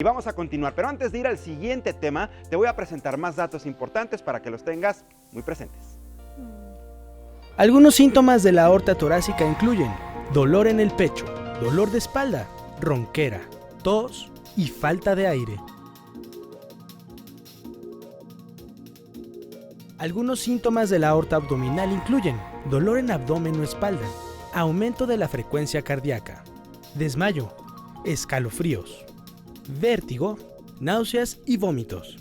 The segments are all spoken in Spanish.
Y vamos a continuar, pero antes de ir al siguiente tema, te voy a presentar más datos importantes para que los tengas muy presentes. Algunos síntomas de la aorta torácica incluyen dolor en el pecho, dolor de espalda, ronquera, tos y falta de aire. Algunos síntomas de la aorta abdominal incluyen dolor en abdomen o espalda, aumento de la frecuencia cardíaca, desmayo, escalofríos, vértigo, náuseas y vómitos.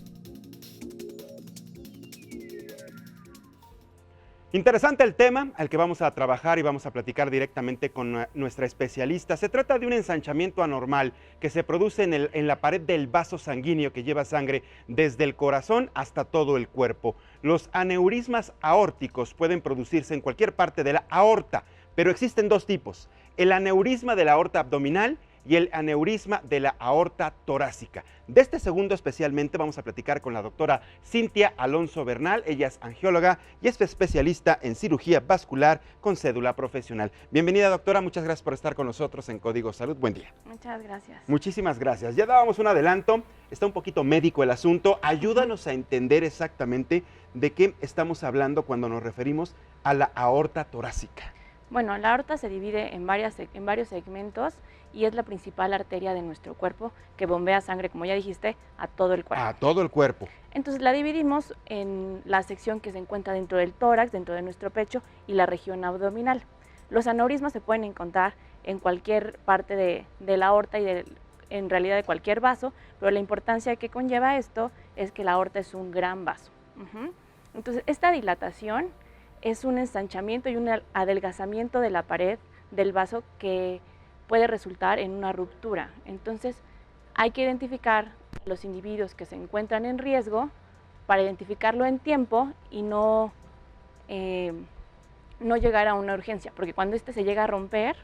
Interesante el tema al que vamos a trabajar y vamos a platicar directamente con nuestra especialista. Se trata de un ensanchamiento anormal que se produce en la pared del vaso sanguíneo que lleva sangre desde el corazón hasta todo el cuerpo. Los aneurismas aórticos pueden producirse en cualquier parte de la aorta, pero existen dos tipos: el aneurisma de la aorta abdominal y el aneurisma de la aorta torácica. De este segundo especialmente vamos a platicar con la doctora Cintia Alonso Bernal. Ella es angióloga y es especialista en cirugía vascular con cédula profesional. Bienvenida, doctora, muchas gracias por estar con nosotros en Código Salud. Buen día. Muchas gracias. Muchísimas gracias. Ya dábamos un adelanto, está un poquito médico el asunto. Ayúdanos a entender exactamente de qué estamos hablando cuando nos referimos a la aorta torácica. Bueno, la aorta se divide en varios segmentos y es la principal arteria de nuestro cuerpo que bombea sangre, como ya dijiste, a todo el cuerpo. A todo el cuerpo. Entonces la dividimos en la sección que se encuentra dentro del tórax, dentro de nuestro pecho, y la región abdominal. Los aneurismas se pueden encontrar en cualquier parte de la aorta y en realidad de cualquier vaso, pero la importancia que conlleva esto es que la aorta es un gran vaso. Entonces esta dilatación es un ensanchamiento y un adelgazamiento de la pared del vaso que puede resultar en una ruptura. Entonces hay que identificar a los individuos que se encuentran en riesgo para identificarlo en tiempo y no llegar a una urgencia, porque cuando este se llega a romper,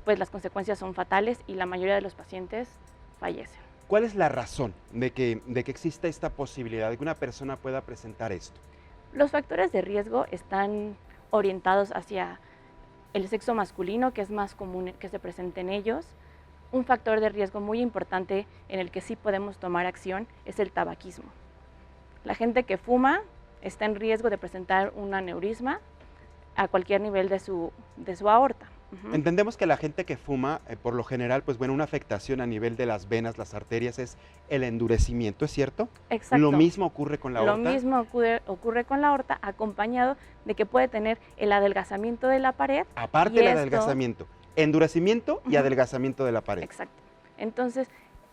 pues las consecuencias son fatales y la mayoría de los pacientes fallecen. ¿Cuál es la razón de que exista esta posibilidad de que una persona pueda presentar esto? Los factores de riesgo están orientados hacia el sexo masculino, que es más común que se presente en ellos. Un factor de riesgo muy importante en el que sí podemos tomar acción es el tabaquismo. La gente que fuma está en riesgo de presentar un aneurisma a cualquier nivel de su aorta. Entendemos que la gente que fuma, por lo general, pues bueno, una afectación a nivel de las venas, las arterias, es el endurecimiento, ¿es cierto? Exacto. Lo mismo ocurre con la aorta. Lo mismo ocurre con la aorta, acompañado de que puede tener el adelgazamiento de la pared. Aparte del adelgazamiento, endurecimiento y adelgazamiento de la pared. Exacto. Entonces,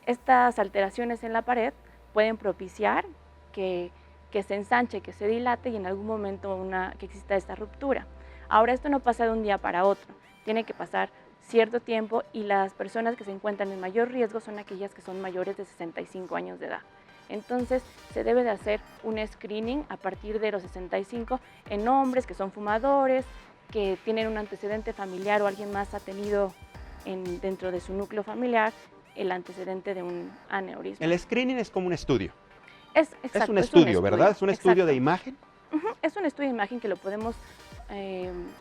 estas alteraciones en la pared pueden propiciar que se ensanche, que se dilate y en algún momento que exista esta ruptura. Ahora, esto no pasa de un día para otro. Tiene que pasar cierto tiempo y las personas que se encuentran en mayor riesgo son aquellas que son mayores de 65 años de edad. Entonces se debe de hacer un screening a partir de los 65 en hombres que son fumadores, que tienen un antecedente familiar o alguien más ha tenido dentro de su núcleo familiar el antecedente de un aneurisma. El screening es como un estudio. Exacto, es un estudio, ¿verdad? Es un estudio de imagen. Es un estudio de imagen que lo podemos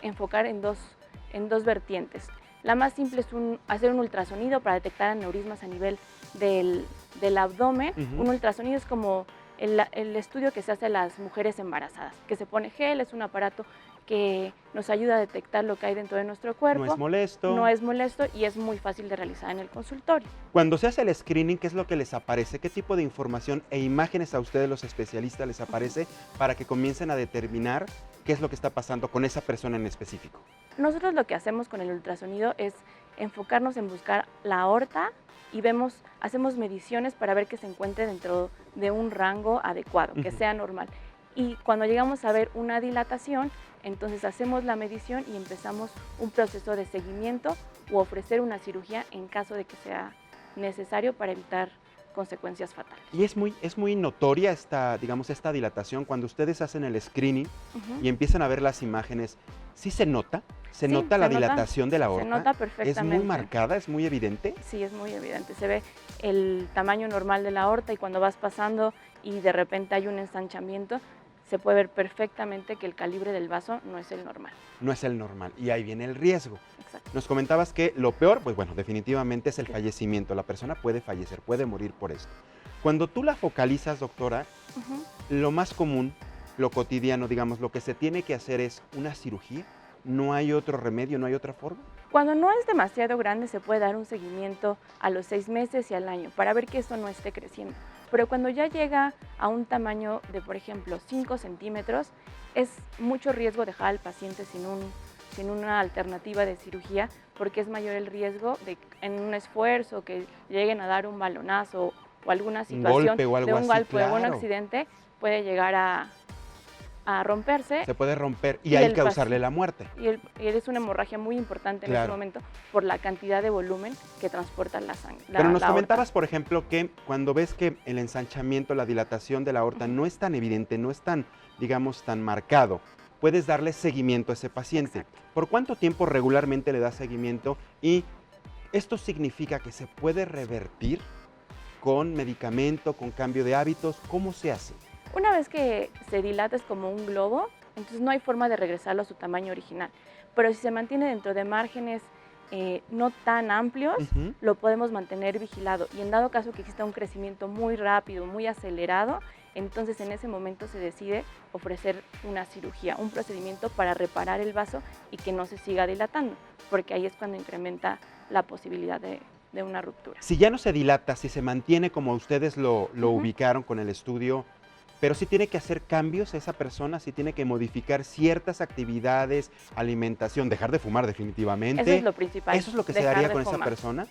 enfocar en dos vertientes. La más simple es hacer un ultrasonido para detectar aneurismas a nivel del abdomen. Un ultrasonido es como el estudio que se hace a las mujeres embarazadas, que se pone gel, es un aparato que nos ayuda a detectar lo que hay dentro de nuestro cuerpo. No es molesto. No es molesto y es muy fácil de realizar en el consultorio. Cuando se hace el screening, ¿qué es lo que les aparece? ¿Qué tipo de información e imágenes a ustedes los especialistas les aparece para que comiencen a determinar qué es lo que está pasando con esa persona en específico? Nosotros lo que hacemos con el ultrasonido es enfocarnos en buscar la aorta y hacemos mediciones para ver que se encuentre dentro de un rango adecuado, que sea normal. Y cuando llegamos a ver una dilatación, entonces hacemos la medición y empezamos un proceso de seguimiento u ofrecer una cirugía en caso de que sea necesario para evitar consecuencias fatales. Y es muy notoria esta dilatación cuando ustedes hacen el screening y empiezan a ver las imágenes. ¿Sí se nota? ¿Se nota la dilatación de la aorta? Se nota perfectamente. ¿Es muy marcada? ¿Es muy evidente? Sí, es muy evidente. Se ve el tamaño normal de la aorta y cuando vas pasando y de repente hay un ensanchamiento, se puede ver perfectamente que el calibre del vaso no es el normal. No es el normal y ahí viene el riesgo. Exacto. Nos comentabas que lo peor, pues bueno, definitivamente es el fallecimiento. La persona puede fallecer, puede morir por esto. Cuando tú la focalizas, doctora, Ujú. lo más común, lo cotidiano, digamos, lo que se tiene que hacer es una cirugía. No hay otro remedio, no hay otra forma. Cuando no es demasiado grande se puede dar un seguimiento a los 6 meses y al año para ver que esto no esté creciendo. Pero cuando ya llega a un tamaño de, por ejemplo, 5 centímetros, es mucho riesgo dejar al paciente sin una alternativa de cirugía, porque es mayor el riesgo de en un esfuerzo que lleguen a dar un balonazo o alguna situación golpe o algo de un así, golpe o un claro. accidente, puede llegar a romperse. Se puede romper y Y hay el causarle la muerte. Y es una hemorragia muy importante en ese Claro. momento por la cantidad de volumen que transporta la sangre. Pero nos la comentabas, aorta. por ejemplo, que cuando ves que el ensanchamiento, la dilatación de la aorta no es tan evidente, no es tan, digamos, tan marcado, puedes darle seguimiento a ese paciente. Exacto. ¿Por cuánto tiempo regularmente le das seguimiento? Y esto significa que se puede revertir con medicamento, con cambio de hábitos. ¿Cómo se hace? Una vez que se dilata es como un globo, entonces no hay forma de regresarlo a su tamaño original. Pero si se mantiene dentro de márgenes no tan amplios, Ujú. lo podemos mantener vigilado. Y en dado caso que exista un crecimiento muy rápido, muy acelerado, entonces en ese momento se decide ofrecer una cirugía, un procedimiento para reparar el vaso y que no se siga dilatando, porque ahí es cuando incrementa la posibilidad de una ruptura. Si ya no se dilata, si se mantiene como ustedes lo Ujú. ubicaron con el estudio, pero sí tiene que hacer cambios esa persona, sí tiene que modificar ciertas actividades, alimentación, dejar de fumar definitivamente. Eso es lo principal. ¿Eso es lo que se dejar daría de con esa fumar. persona?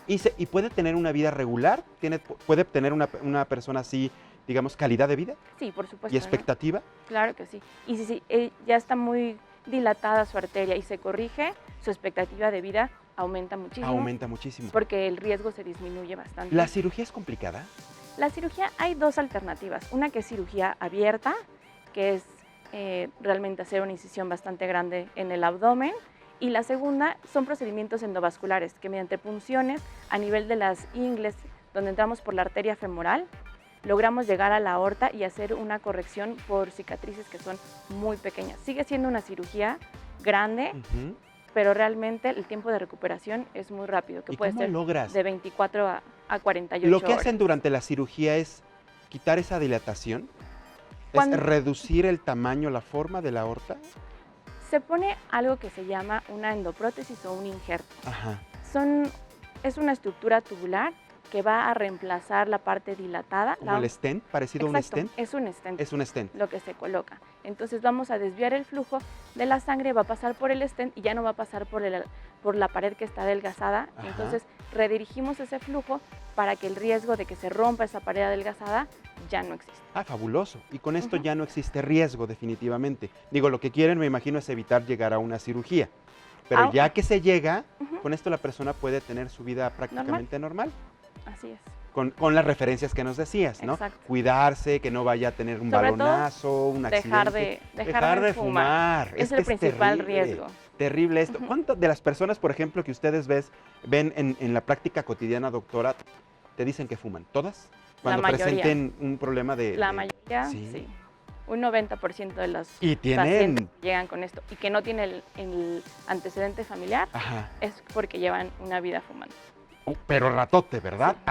Sí. ¿Y puede tener una vida regular? ¿Puede tener una persona así, digamos, calidad de vida Sí, por supuesto. y ¿no? expectativa? Claro que sí. Y si ya está muy dilatada su arteria y se corrige, su expectativa de vida aumenta muchísimo. Aumenta muchísimo. Porque el riesgo se disminuye bastante. ¿La cirugía es complicada? La cirugía hay dos alternativas. Una que es cirugía abierta, que es realmente hacer una incisión bastante grande en el abdomen. Y la segunda son procedimientos endovasculares, que mediante punciones a nivel de las ingles, donde entramos por la arteria femoral, logramos llegar a la aorta y hacer una corrección por cicatrices que son muy pequeñas. Sigue siendo una cirugía grande, Ujú. pero realmente el tiempo de recuperación es muy rápido, que ¿Y puede cómo ser logras? de 24 a 48 Lo que horas. hacen durante la cirugía es quitar esa dilatación, Cuando- es reducir el tamaño, la forma de la aorta. Se pone algo que se llama una endoprótesis o un injerto. Ajá. Es una estructura tubular que va a reemplazar la parte dilatada. Como el stent, parecido a un Exacto, stent. es un stent. Es un stent. Lo que se coloca. Entonces vamos a desviar el flujo de la sangre, va a pasar por el stent y ya no va a pasar por la pared que está adelgazada. Ajá. Entonces redirigimos ese flujo para que el riesgo de que se rompa esa pared adelgazada ya no existe. Ah, fabuloso. Y con esto Ujú. ya no existe riesgo definitivamente. Digo, lo que quieren, me imagino, es evitar llegar a una cirugía. Pero Ah, ya que se llega, Ujú. con esto la persona puede tener su vida prácticamente normal. Así es. Con las referencias que nos decías, ¿no? Exacto. Cuidarse, que no vaya a tener un Sobre todo, balonazo, un accidente. Dejar de fumar. Es el principal riesgo. Terrible esto. Ujú. ¿Cuántas de las personas, por ejemplo, que ustedes ven en la práctica cotidiana, doctora, te dicen que fuman? ¿Todas? Cuando mayoría. presenten un problema La de- mayoría, sí. sí. Un 90% de los Y tienen... pacientes que llegan con esto y que no tienen el antecedente familiar Ajá. es porque llevan una vida fumando. Pero ratote, ¿verdad? Sí.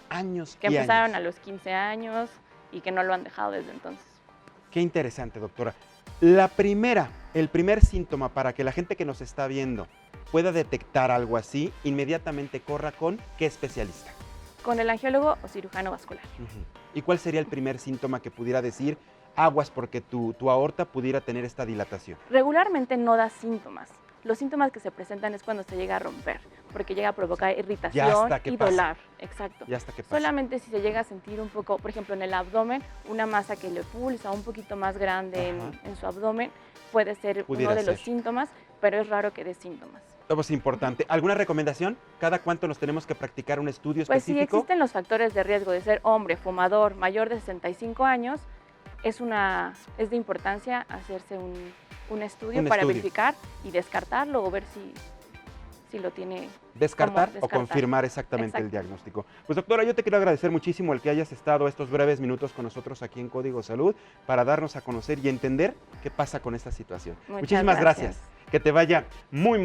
Años Que y empezaron años. a los 15 años y que no lo han dejado desde entonces. Qué interesante, doctora. El primer síntoma para que la gente que nos está viendo pueda detectar algo así, inmediatamente corra con ¿qué especialista? Con el angiólogo o cirujano vascular. Ujú. ¿Y cuál sería el primer síntoma que pudiera decir aguas porque tu aorta pudiera tener esta dilatación? Regularmente no da síntomas. Los síntomas que se presentan es cuando se llega a romper, porque llega a provocar irritación hasta que y pasa. dolor. Exacto. Ya hasta que pasa. Solamente si se llega a sentir un poco, por ejemplo, en el abdomen, una masa que le pulsa un poquito más grande Ajá. en su abdomen, puede ser Pudiera uno de los ser. síntomas, pero es raro que dé síntomas. Todo es importante. ¿Alguna recomendación? ¿Cada cuánto nos tenemos que practicar un estudio Pues si específico? existen los factores de riesgo de ser hombre, fumador, mayor de 65 años, es de importancia hacerse un estudio Un para estudio. verificar y descartarlo o ver si lo tiene descartar como o descartar. confirmar exactamente el Exacto. diagnóstico. Pues doctora, yo te quiero agradecer muchísimo el que hayas estado estos breves minutos con nosotros aquí en Código Salud para darnos a conocer y entender qué pasa con esta situación. Muchas Muchísimas gracias. gracias. Que te vaya muy